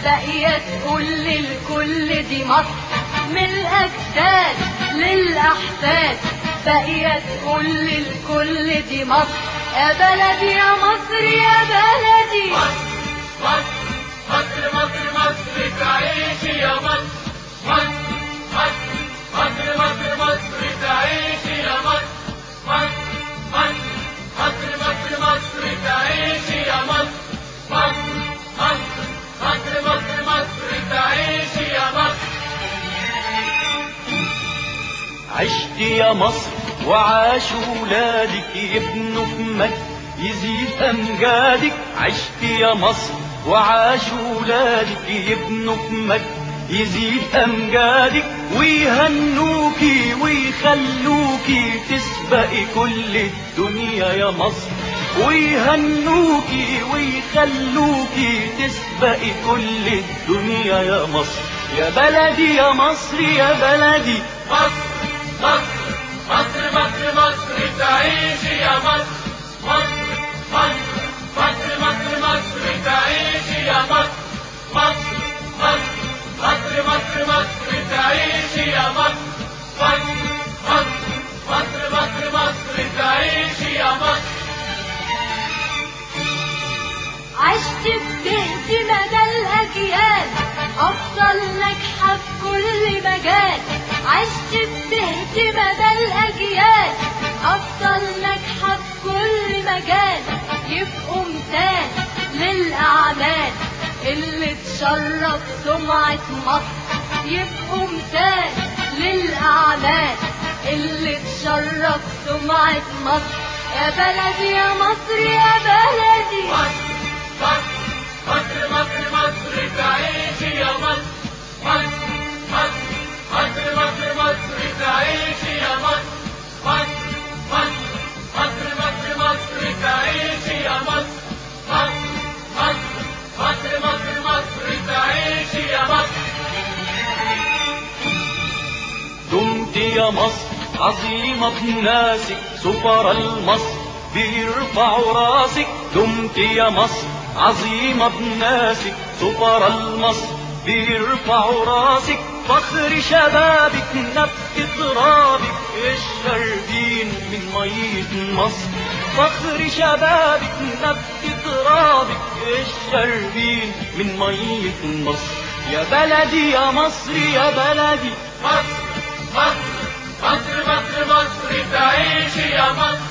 باقية تقول للكل دي مصر، من الأجداد للأحفاد باقية تقول للكل دي مصر. يا بلدي يا مصر يا بلدي، مصر مصر مصر مصر تعيش يا مصر، مصر مصر مصر مصر تعيش يا مصر، مصر مصر مصر مصر تعيش يا مصر، مصر مصر مصر مصر تعيش يا مصر. عشت يا مصر وعاش ولادك يبنوا في مجد يزيد أمجادك. عشت يا مصر وعاش ولادك يبنوا في مجد يزيد أمجادك، ويهنوكي ويخلوكي تسبقي كل الدنيا يا مصر، ويهنوكي ويخلوكي تسبقي كل الدنيا يا مصر. يا بلدي يا مصر يا بلدي، مصر مصر مصر مصر مصر تعيش يا مصر، مصر مصر مصر مصر مصر تعيش يا مصر، مصر مصر مصر مصر تعيش يا مصر، مصر مصر مصر مصر تعيش يا مصر. عشت بتهدي مدى الأجيال أفضل ناجحة في كل مجال. عشت بتهدي مدى الأجيال أفضل ناجحة في كل مجال، يبقوا مثال للأعمال اللي تشرف سمعة مصر، يبقوا مثال للأعمال اللي تشرف سمعة مصر. يا بلدي يا مصر يا بلدي، مصر مصر مصر مصر تعيش يا مصر، مصر مصر مصر مصر تعيش يا مصر، مصر مصر مصر مصر تعيش يا مصر، مصر مصر مصر مصر تعيش يا مصر. دمت يا مصر عظيمة بناسك، سفراء المصر بيرفعوا راسك. دمت يا مصر عظيمة بناسك، سفراء المصر بيرفعوا راسك. فخر شبابك نبت ترابك الشاربين من مية مصر، فخر شبابك نبت ترابك الشاربين من مية مصر. يا بلدي يا مصر يا بلدي، مصر مصر مصر مصر مصر تعيش يا مصر،